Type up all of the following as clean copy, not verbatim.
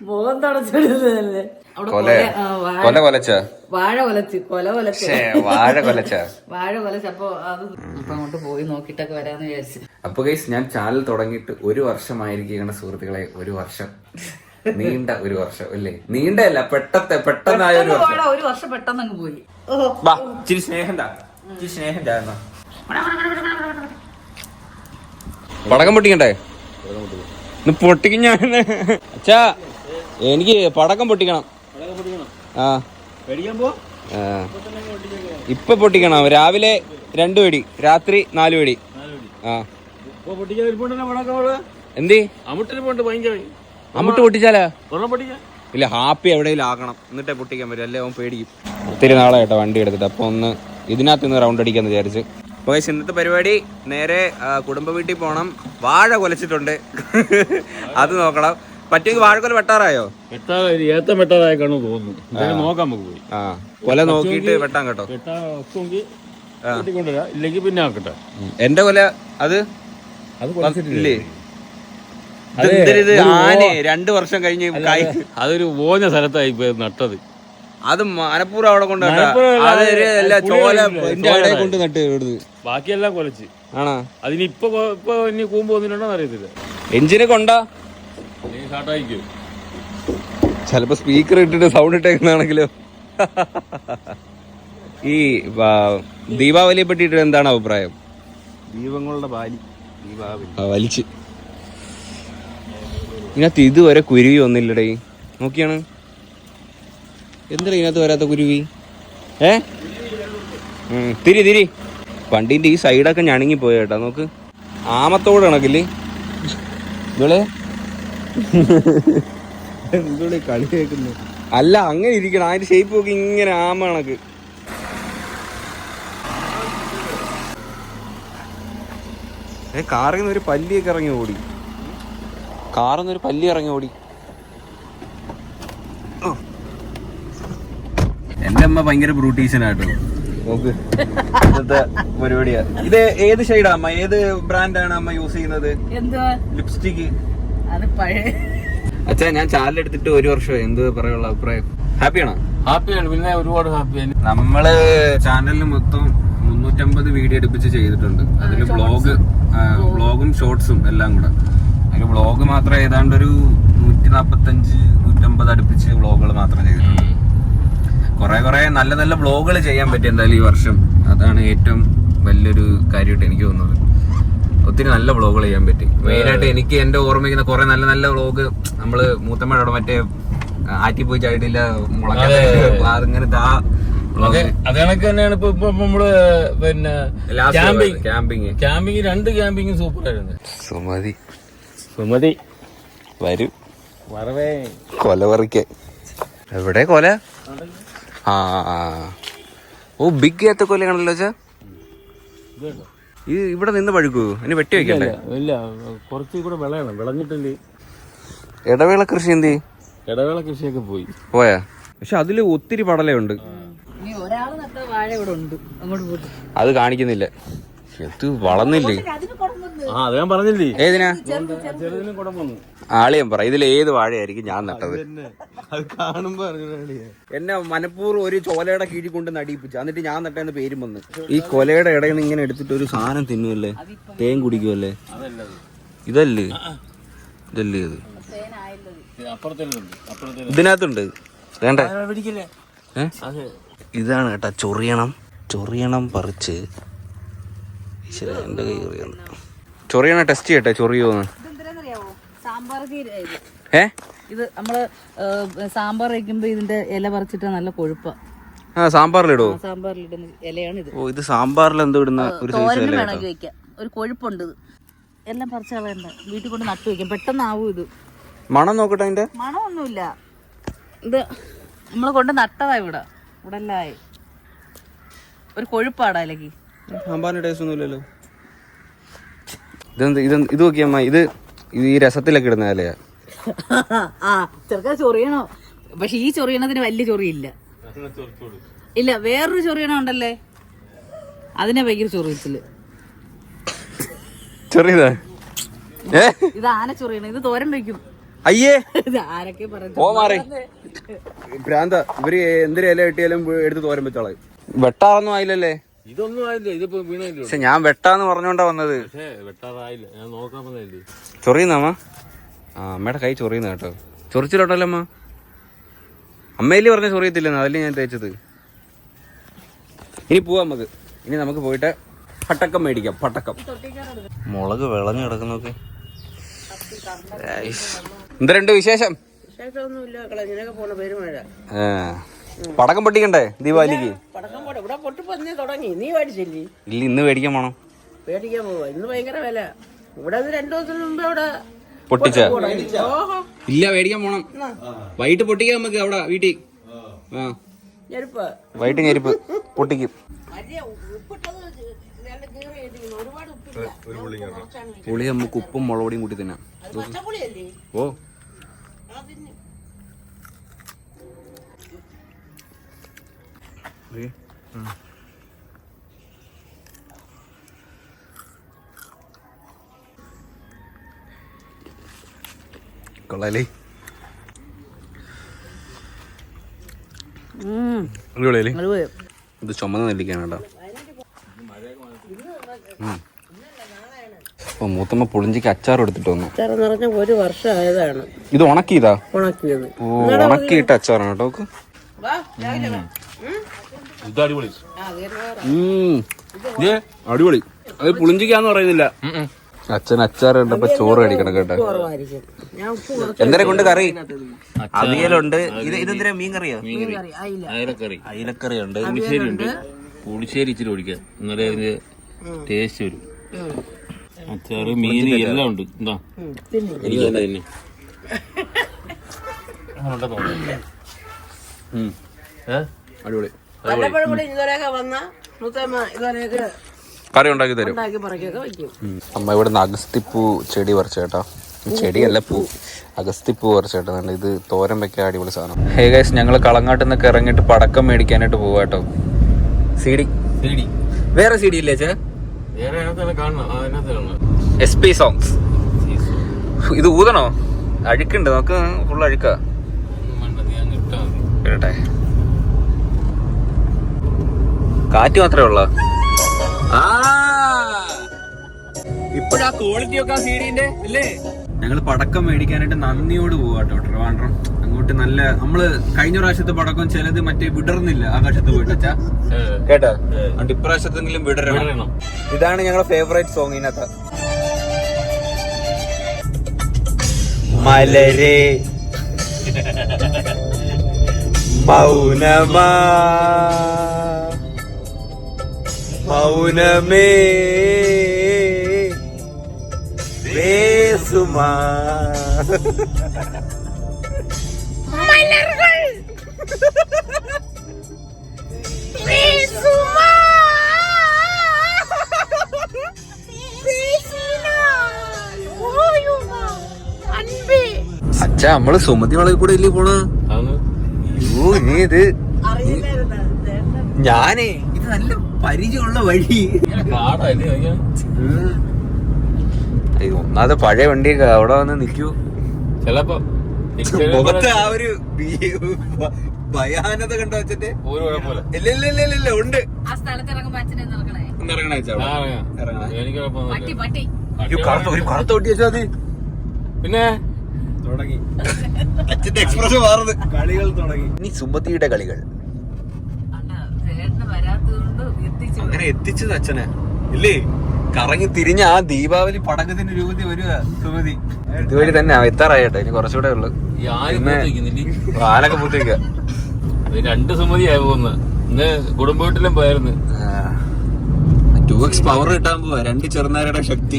മുഖം തുടച്ചിടുന്നതല്ലേ വാഴ കൊലച്ച് അപ്പൊ അങ്ങോട്ട് പോയി നോക്കിട്ടൊക്കെ വരാന്ന് വിചാരിച്ചു. അപ്പൊ ഗൈസ്, ഞാൻ ചാനൽ തുടങ്ങിയിട്ട് 1 വർഷമായിരിക്കുകയാണ് സുഹൃത്തുക്കളെ. 1 വർഷം, നീണ്ട 1 വർഷം അല്ലേ? നീണ്ടല്ല, പെട്ടെന്നായ 1 വർഷം. 1 വർഷം പെട്ടെന്ന് അങ്ങ് പോയി. ഇച്ചിരി സ്നേഹം പടക്കം പൊട്ടിക്കണ്ടേ? പൊട്ടിക്കും ഞാൻ. അച്ഛാ, എനിക്ക് പടക്കം പൊട്ടിക്കണം. ഇപ്പൊ പൊട്ടിക്കണം. രാവിലെ 2 വെടി, രാത്രി 4 വെടി. എന്തേ അമ്മുട്ട് പൊട്ടിച്ചാലാ? ഇല്ല, ഹാപ്പി എവിടെയെങ്കിലും ആക്കണം, എന്നിട്ടേ പൊട്ടിക്കാൻ പറ്റും. അല്ലേ അവൻ പേടിക്കും. ഒത്തിരി നാളെ കേട്ടോ വണ്ടി എടുത്തിട്ട്. അപ്പൊ ഒന്ന് ഇതിനകത്ത് നിന്ന് റൗണ്ട് അടിക്കാന്ന് വിചാരിച്ച്. അപ്പൊ ഇന്നത്തെ പരിപാടി നേരെ കുടുംബ വീട്ടിൽ പോണം. വാഴ കൊലച്ചിട്ടുണ്ട്, അത് നോക്കണം. പറ്റുമെങ്കിൽ വാഴക്കൊല വെട്ടാറായോ? വെട്ടാറായി കാണും തോന്നുന്നു. നോക്കാം നമുക്ക് പോയി. കൊല നോക്കിയിട്ട് വെട്ടാൻ കേട്ടോ. ഇല്ലെങ്കിൽ പിന്നെ ആക്കട്ടെ. എന്റെ കൊല അത് ഇല്ലേ? ആന 2 വർഷം കഴിഞ്ഞ് അതൊരു ഓഞ്ഞ സ്ഥലത്തായി നട്ടത്. അത് മനപ്പൂർവ്വം അവിടെ കൊണ്ട് കൊണ്ട് നട്ട്. ബാക്കിയെല്ലാം കൊലച്ച് ആണോ? അതിന് ഇപ്പൊ ഇനി കൂമ്പ് വന്നിട്ടുണ്ടോ അറിയത്തില്ല. എഞ്ചിന് കൊണ്ടാ ഷാർട്ടായിരിക്കും. ചിലപ്പോ സ്പീക്കർ ഇട്ടിട്ട് സൗണ്ട് ഇട്ടേക്കുന്നാണെങ്കിലോ. ഈ ദീപാവലിയെ പറ്റിയിട്ട് എന്താണ് അഭിപ്രായം? ദീപങ്ങളുടെ ബാലി വലിച്ച് ഇതിനകത്ത് ഇതുവരെ കുരുവി ഒന്നില്ലടേ. നോക്കിയാണ് എന്താ ഇതിനകത്ത് വരാത്ത കുരുവി? തിരി വണ്ടീന്റെ ഈ സൈഡൊക്കെ ഞണങ്ങി പോയ കേട്ടാ. നോക്ക്, ആമത്തോട് കണക്കില്ലേ ഇവളെ. എന്തുകൊണ്ട് കളി കേൾക്കുന്നു? അല്ല, അങ്ങനെ ഇരിക്കണം. അതിന്റെ ഷേപ്പ് നോക്കി ഇങ്ങനെ ആമ കണക്ക്. കാറിൽ നിന്ന് ഒരു പല്ലിയൊക്കെ ഇറങ്ങി ഓടി. എന്റെ അമ്മ ഭയങ്കര ബ്രൂട്ടീഷ്യനാട്ടോ. നോക്ക്, ഇന്നത്തെ പരിപാടിയാ. ഇത് ഏത് ഷെയ്ഡാ അമ്മ? ഏത് ബ്രാൻഡാണ് അമ്മ യൂസ് ചെയ്യുന്നത്? ലിപ്സ്റ്റിക്? അച്ഛാ, ഞാൻ ചാനലെടുത്തിട്ട് 1 വർഷം. എന്ത് പറയാനുള്ള അഭിപ്രായം? ഹാപ്പിയാണോ? ഹാപ്പിയാണ്, പിന്നെ ഒരുപാട് ഹാപ്പിയാണ്. നമ്മള് ചാനലിൽ മൊത്തം 350 വീഡിയോ എടുപ്പിച്ച് ചെയ്തിട്ടുണ്ട്. അതില് വ്ളോഗും ഷോർട്സും എല്ലാം കൂടെ. അതിൽ വ്ളോഗ് മാത്രം ഏതാണ്ട് ഒരു 145-150 അടുപ്പിച്ച് വ്ളോഗുകൾ മാത്രം ചെയ്തിട്ടുണ്ട്. കുറെ നല്ല നല്ല വ്ളോഗുകൾ ചെയ്യാൻ പറ്റി എന്തായാലും ഈ വർഷം. അതാണ് ഏറ്റവും വലിയൊരു കാര്യമായിട്ട് എനിക്ക് തോന്നുന്നത്. ഒത്തിരി നല്ല വ്ളോഗുകൾ ചെയ്യാൻ പറ്റി. മെയിനായിട്ട് എനിക്ക് എന്റെ ഓർമ്മിക്കുന്ന കുറെ നല്ല നല്ല വ്ളോഗ്. നമ്മള് മൂത്തമ്മയുടെ മറ്റേ ആറ്റി പോയി ചാടിയില്ല, അങ്ങനെ അത് കണക്ക് തന്നെയാണ് ഇപ്പൊ നമ്മള് പിന്നെ ക്യാമ്പിങ് 2 ക്യാമ്പിങ് സൂപ്പർ ആയിരുന്നു. സുമതി വരൂ കൊല പറിക്കാൻ. എവിടെ കൊല? ഓ, ബിഗ് ഏത്ത കൊലയാണല്ലോ ചാ. ഇവിടെ നിന്ന് പഴുക്കൂ? ഇനി വെട്ടി വെക്കണ്ടേ? ഇല്ല, കുറച്ച് കൂടെ വിളയണം. വിളഞ്ഞിട്ടില്ലേ? ഇടവേള കൃഷി എന്ത്? ഇടവേള കൃഷിയൊക്കെ പോയാ? പക്ഷെ അതില് ഒത്തിരി പടലുണ്ട്. അത് കാണിക്കുന്നില്ല. വളർന്നില്ലേ? അത് ഞാൻ പറഞ്ഞില്ലേ. ഏതിനാ? ആളിയം പറ, ഇതിൽ ഏത് വാഴയായിരിക്കും ഞാൻ നട്ടത്? അത് കാണുമ്പോ എന്നെ മനപ്പൂർവ്വം ഒരു ചോലയുടെ കീഴിൽ കൊണ്ട് നടിയിപ്പിച്ചു. എന്നിട്ട് ഞാൻ നട്ടേന്ന് പേരും വന്ന്. ഈ കൊലയുടെ ഇടയിൽ നിന്ന് ഇങ്ങനെ എടുത്തിട്ട് ഒരു സാധനം തിന്നുമല്ലേ, തേൻ കുടിക്കുമല്ലേ? ഇതല്ലേ ഇത്? ഇതിനകത്തുണ്ട്. വേണ്ട, ഇതാണ് കേട്ടാ ചൊറിയണം പറിച്ച്. എന്റെ കൈ ചൊറിയണം ടെസ്റ്റ് ചെയ്യട്ടെ, ചൊറിയോന്ന്. ഇത് നമ്മള് സാമ്പാർ വയ്ക്കുമ്പോ ഇതിന്റെ ഇല പറിച്ചിട്ട് നല്ല കൊഴുപ്പാ. സാമ്പാറിലിടോ? സാമ്പാറിലിടുന്ന ഇലയാണ് ഇത്. ഓ, ഇത് സാമ്പാറിൽ എന്തോ ഇടുന്ന ഒരു വേണമെങ്കിൽ വെക്കാം. ഒരു കൊഴുപ്പുണ്ട്. ഇത് എല്ലാം പറിച്ച് കളയണ്ട, വീട്ടിൽ കൊണ്ട് നട്ടു വെക്കാം. പെട്ടെന്നാവും ഇത്. മണം നോക്കട്ടെ. അതിന്റെ മണമൊന്നുമില്ല. ഇത് നമ്മള് കൊണ്ട് നട്ടതാ. ഇവിടെ എല്ലാം ഒരു കൊഴുപ്പാടാ ഇലക്ക്. സാമ്പാറിന്റെ ടേസ്റ്റ് ഒന്നുമില്ലല്ലോ. ഇത് നോക്കിയമ്മ, ഇത് ഈ രസത്തിലൊക്കെ ഇടുന്ന ഇലയാ. ചെറുക്കാൻ ചൊറിയണോ? പക്ഷെ ഈ ചൊറിയണത്തിന് വലിയ ചൊറിയില്ല. ഇല്ല, വേറൊരു ചൊറിയണം ഉണ്ടല്ലേ, അതിനെ ഭയങ്കര ചൊറിയത്തില്. ചെറിയതാ. ഇത് ആനച്ചൊറിയാണ്, ഇത് തോരൻ വെക്കും. അയ്യേ ഇത് ആരൊക്കെ പറഞ്ഞു. ഓ മാറി ഭ്രാന്ത. ഇവര് എന്തൊരു ഇല കിട്ടിയാലും എടുത്ത് തോരൻ വെച്ചോളാം. വെട്ടാറൊന്നും ആയില്ലല്ലേ? ഇതൊന്നും ആയില്ല, ഇതിപ്പോ വീണല്ലോ. പക്ഷെ ഞാൻ വെട്ടാന്ന് പറഞ്ഞോണ്ടാ വന്നത്. പക്ഷേ വെട്ടാറായില്ല, ഞാൻ നോക്കാൻ വന്നല്ലേ. ചൊറിയുന്നമ്മ? ആ അമ്മയുടെ കൈ ചൊറിയുന്ന കേട്ടോ. ചൊറിച്ചിലോട്ടല്ലോ അമ്മ. അമ്മയില് പറഞ്ഞ ചൊറിയത്തില്ലെന്ന്, അതല്ലേ ഞാൻ തേച്ചത്. ഇനി പോവാം നമുക്ക്. ഇനി നമുക്ക് പോയിട്ട് പട്ടക്കം മേടിക്കാം. പട്ടക്കം. മുളക് വിളഞ്ഞു കിടക്കുന്നൊക്കെ. എന്തുണ്ട് വിശേഷം? പടക്കം പൊട്ടിക്കണ്ടേ ദീപാവലിക്ക്? ഇല്ല, ഇന്ന് മേടിക്കാൻ പോണം. പേടിക്കാൻ പോവാ, ഇന്ന് ഭയങ്കര വില. ഇവിടെ 2 ദിവസം മുമ്പ് അവിടെ പൊട്ടിച്ച ഇല്ല, മേടിക്കാൻ പോണം. വൈകിട്ട് പൊട്ടിക്കാം നമുക്ക് അവിടെ വീട്ടിൽ. ആ വൈകിട്ട് ഞെരുപ്പ് പൊട്ടിക്കും. പുളി നമുക്ക് ഉപ്പും മുളകൊടിയും കൂട്ടി തിന്നാം. ഓ കൊള്ളാലേ. ഇത് ചുമന്ന നെല്ലിക്കാണ് കേട്ടോ. അപ്പൊ മൂത്തമ്മ പുളിഞ്ചിക്ക് അച്ചാർ എടുത്തിട്ട് വന്നു. നിറഞ്ഞ 1 വർഷം ആയതാണ് ഇത് ഉണക്കിയതാ? ഉണക്കിയത്. ഓ, ഉണക്കിയിട്ട അച്ചാറാണ് കേട്ടോ. ഇത് അടിപൊളി. അടിപൊളി. അത് പുളിഞ്ചിക്കാന്ന് പറയുന്നില്ല. അച്ഛൻ അച്ചാർ കണ്ടപ്പോ ചോറ് കഴിക്കണം കേട്ടോ. എന്തിനെ കൊണ്ട് കറി? അവിയലുണ്ട്. ഇതെന്തിനാ? മീൻ കറിയോ? അയിലക്കറി ഉണ്ട്. പുളിശ്ശേരി ഉണ്ട്. പുളിശ്ശേരി ഇച്ചിരി ഒഴിക്കുക, എന്നാലേ അതിന്റെ ടേസ്റ്റ് വരും. അച്ചാറ്, മീൻ എല്ലാം ഉണ്ട്. എന്താ എനിക്ക് തന്നെ അടിപൊളി. കറി ഉണ്ടാക്കി തരും അമ്മ. ഇവിടുന്ന് അഗസ്തിപ്പൂ ചെടി പറിച്ച കേട്ടോ. ചെടിയല്ല, പൂ. അഗസ്തിപ്പൂ പറിച്ചേട്ടോ. ഇത് തോരൻ വെക്കാൻ അടിപൊളി സാധനം. ഹേ ഗൈസ്, ഞങ്ങൾ കളങ്ങാട്ട് നിന്നൊക്കെ ഇറങ്ങിയിട്ട് പടക്കം മേടിക്കാനായിട്ട് പോവാ കേട്ടോ. സി ഡി വേറെ സി ഡി ഇല്ലേ ചേ? SP songs. ഇത് ഊതണോ? അഴുക്കുണ്ട്, നമുക്ക് ഫുൾ അഴുക്കാ. കേട്ടെ, കാറ്റ് മാത്രമേ ഉള്ള. ഇപ്പഴാ ക്വാളിറ്റി ഒക്കെ സീഡിന്റെ അല്ലേ? ഞങ്ങൾ പടക്കം മേടിക്കാനായിട്ട് നന്ദിയോട് പോവാട്ടോ ട്രിവാൻഡ്രം. അങ്ങോട്ട് നല്ല നമ്മള് കഴിഞ്ഞ പ്രാവശ്യത്തെ പടക്കം ചിലത് മറ്റേ വിടർന്നില്ല, ആകാശത്ത് പോയിട്ട് വെച്ചാ കേട്ടോ. അതുകൊണ്ട് ഇപ്രാവശ്യത്തെങ്കിലും വിടരണം. ഇതാണ് ഞങ്ങളുടെ ഫേവറേറ്റ് സോങ് ഇതിനകത്ത്. മലരെ മൗനമാ മൗനമേ വേസുമാ മലർകൾ വേസുമാ അച്ഛാ, നമ്മള് സുമതി വളയിൽ കൂടെ ഇല്ലേ പോണ്? നീ ഇത് ഞാനേ ഇത് നല്ല പരിചയമുള്ള വഴി. ഒന്നാമത് പഴയ വണ്ടിയൊക്കെ അവിടെ വന്ന് നിക്കൂ. ചിലപ്പോ മുഖത്ത് ആ ഒരു ഭയാനത കണ്ടോ അച്ഛന്റെ? ഇല്ല ഉണ്ട്. ഒരു കറുത്ത ഒട്ടി വെച്ചാൽ മതി. പിന്നെ തുടങ്ങി അച്ഛന്റെ എക്സ്പ്രഷൻ മാറുന്നത്. കളികൾ തുടങ്ങി. ഇനി സുമതിയുടെ കളികൾ. അങ്ങനെ എത്തിച്ചത് അച്ഛനെ ഇല്ലേ? കറങ്ങി തിരിഞ്ഞ ആ ദീപാവലി പടക്കത്തിന്റെ രൂപത്തിൽ വരിക സുമതി. ഇതുവഴി തന്നെ എത്താറായിട്ടോ. ഇനി കുറച്ചുകൂടെ ഉള്ളു. ആലൊക്കെ പൂത്തേക്ക. 2 സുമതിയായി പോകുന്നത്. ഇന്ന് കുടുംബ വീട്ടിലും പോയായിരുന്നു. 2x പവർ കിട്ടാൻ പോവാ. 2 ചെറുനാരുടെ ശക്തി.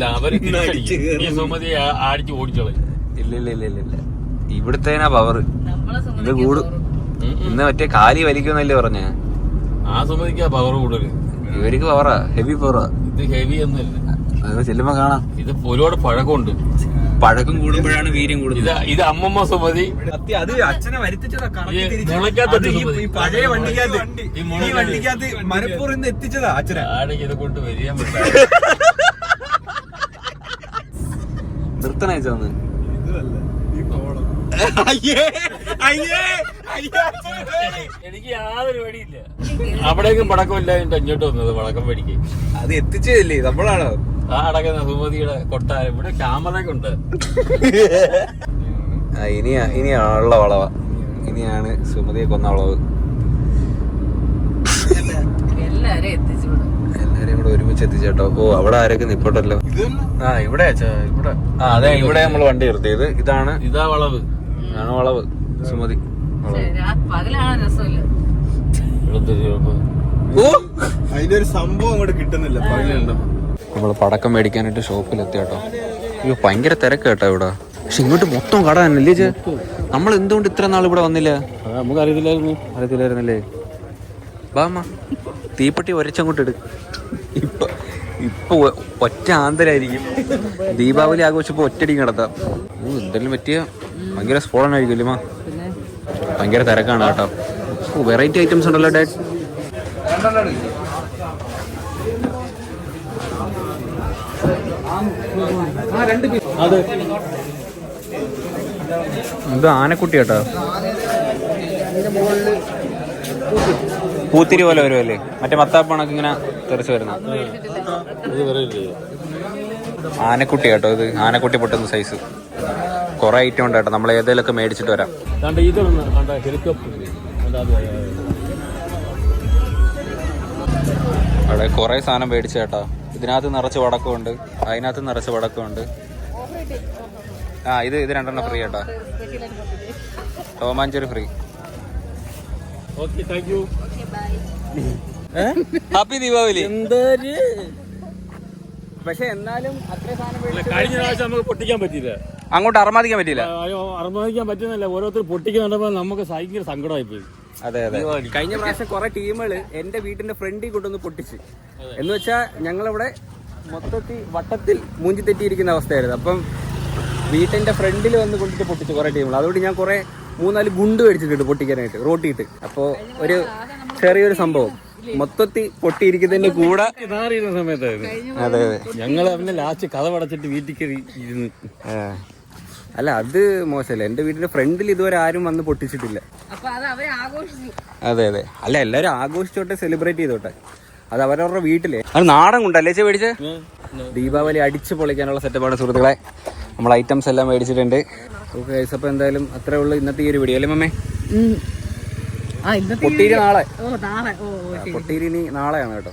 സുമതി അടിച്ച് ഓടിച്ചോളെ. ഇല്ല ഇവിടുത്തേനാ പവർ. ഇത് കൂടും. ഇന്ന് മറ്റേ കാലി വലിക്കുന്നല്ലേ പറഞ്ഞേ? ആ സുമതിക്കാ പവർ കൂടുതൽ. ഇവർക്ക് പവറാ, ഹെവി പവറാ. ഇത് ഹെവി ഒന്നുമില്ല. ചെല്ലുമ്പോ കാണാം. ഇത് ഒരുപാട് പഴക്കമുണ്ട്. പഴക്കം കൂടുമ്പോഴാണ് വീര്യം കൂടുന്നത്. ഇത് അമ്മമ്മ സുമതി. അത് അച്ഛനെ വരുത്തിച്ചതാ. പഴയ വണ്ടിക്കകത്ത് മനപ്പൂർവ്വം എത്തിച്ചതാ അച്ഛനെ. ഇത് കൊണ്ട് വരിക. നിർത്തണേച്ചോന്ന് എനിക്ക് യാതൊരു പേടിയില്ല. അവിടേക്കും പടക്കമില്ല, ഇങ്ങോട്ട് വന്നത് പടക്കം പേടിക്ക്. അത് എത്തിച്ചതല്ലേ നമ്മളാണോ? ആ അടക്കുന്ന സുമതിയുടെ കൊട്ടാരം ഇവിടെ ക്യാമറയൊക്കെ ഉണ്ട്. ഇനിയുള്ള വളവ, ഇനിയാണ് സുമതിയെ കൊന്ന വളവ്. എല്ലാരെയും കൂടെ ഒരുമിച്ച് എത്തിച്ചേട്ടോ. ഓ, അവിടെ ആരൊക്കെ നിപ്പോട്ടല്ലോ. ആ, ഇവിടെ ഇവിടെ. ആ, അതെ, ഇവിടെ നമ്മൾ വണ്ടി നിർത്തിയത്. ഇതാ വളവ്. ഇതാണ് വളവ്. സുമതി പകലാണ് രസമില്ല. അതിന്റെ ഒരു സംഭവം അങ്ങോട്ട് കിട്ടുന്നില്ല. നമ്മള് പടക്കം മേടിക്കാനായിട്ട് ഷോപ്പിലെത്തി കേട്ടോ. അയ്യോ, ഭയങ്കര തിരക്ക് കേട്ടോ ഇവിടെ. പക്ഷെ ഇങ്ങോട്ട് മൊത്തം കട തന്നെയല്ലേ ചേ? നമ്മൾ എന്തുകൊണ്ട് ഇത്ര നാൾ ഇവിടെ വന്നില്ല? നമുക്ക് അറിയത്തില്ലായിരുന്നല്ലേ? ബാമ്മ തീപ്പെട്ടി ഒരച്ചങ്ങോട്ട് എടു. ഇപ്പൊ ഒറ്റ ആന്തരായിരിക്കും. ദീപാവലി ആഘോഷിപ്പോ ഒറ്റയടിക്ക് നടത്താം. എന്തെങ്കിലും പറ്റിയ ഭയങ്കര സ്ഫോടനമായിരിക്കും മാ. ഭയങ്കര തിരക്കാണ് കേട്ടോ. വെറൈറ്റി ഐറ്റംസ് ഉണ്ടല്ലോ ഡാഡ്. ഇത് ആനക്കുട്ടി കേട്ടോ. പൂത്തിരി പോലെ വരുമല്ലേ, മറ്റേ മത്താപ്പണക്ക് ഇങ്ങനെ തെറിച്ച് വരുന്ന ആനക്കുട്ടി കേട്ടോ. ഇത് ആനക്കുട്ടി പൊട്ടുന്ന സൈസ്. കുറെ ഐറ്റം ഉണ്ട് കേട്ടോ. നമ്മൾ ഏതെങ്കിലുമൊക്കെ മേടിച്ചിട്ട് വരാം. അവിടെ കുറെ സാധനം മേടിച്ചു കേട്ടോ. ഇതിനകത്ത് നിറച്ച് വടക്കമുണ്ട്, അതിനകത്ത് നിറച്ച് വടക്കമുണ്ട്. ആ, ഇത് രണ്ടെണ്ണം ഫ്രീ കേട്ടോ. ടോമാഞ്ചേരി ഫ്രീ. ഹാപ്പി ദീപാവലി. പക്ഷെ എന്നാലും അത്രയും സാധനം കഴിഞ്ഞ പ്രാവശ്യം നമുക്ക് പൊട്ടിക്കാൻ പറ്റിയില്ല. അങ്ങോട്ട് അറമാദിക്കാൻ പറ്റിയില്ല. അർമാദിക്കാൻ പറ്റുന്നില്ല. ഓരോരുത്തർ പൊട്ടിക്കുന്നുണ്ടപ്പോൾ നമുക്ക് ഭയങ്കര സങ്കടമായി പോയി. അതെ. കഴിഞ്ഞ പ്രാവശ്യം കുറെ ടീമുകള് എന്റെ വീട്ടിന്റെ ഫ്രണ്ടിൽ കൊണ്ടൊന്ന് പൊട്ടിച്ച്. എന്ന് വെച്ചാ ഞങ്ങളിവിടെ മൊത്തത്തിൽ വട്ടത്തിൽ മൂഞ്ചി തെറ്റിയിരിക്കുന്ന അവസ്ഥയായിരുന്നു. അപ്പം വീട്ടിന്റെ ഫ്രണ്ടിൽ വന്ന് കൊണ്ടിട്ട് പൊട്ടിച്ച് കുറെ ടീമുകൾ. അതുകൊണ്ട് ഞാൻ കുറെ 3-4 ഗുണ്ട് മേടിച്ചിട്ടുണ്ട് പൊട്ടിക്കാനായിട്ട്, റോട്ടിയിട്ട്. അപ്പോ ഒരു ചെറിയൊരു സംഭവം മൊത്തത്തിൽ പൊട്ടിയിരിക്കുന്നതിന്റെ കൂടെ സമയത്തായിരുന്നു. അതെ. ഞങ്ങൾ അവന്റെ ലാസ്റ്റ് കഥ പടച്ചിട്ട് വീട്ടിൽ കയറി ഇരുന്ന്. അല്ല, അത് മോശമല്ല. എന്റെ വീടിന്റെ ഫ്രണ്ടിൽ ഇതുവരെ ആരും വന്ന് പൊട്ടിച്ചിട്ടില്ല. അതെ. അല്ല, എല്ലാരും ആഘോഷിച്ചോട്ടെ, സെലിബ്രേറ്റ് ചെയ്തോട്ടെ. അത് അവരവരുടെ വീട്ടിലെ. അത് നാടൻ കൊണ്ടല്ലേ ചേ മേടിച്ചേ? ദീപാവലി അടിച്ചു പൊളിക്കാനുള്ള സെറ്റപ്പാണ് സുഹൃത്തുക്കളെ. നമ്മൾ ഐറ്റംസ് എല്ലാം മേടിച്ചിട്ടുണ്ട്. ഓക്കെ, അപ്പൊ എന്തായാലും അത്രേ ഉള്ളൂ ഇന്നത്തെ ഈ ഒരു വീഡിയോ അല്ലേ മമ്മേ? പൊട്ടീരി നാളെ. പൊട്ടീരി ഇനി നാളെയാണ് കേട്ടോ.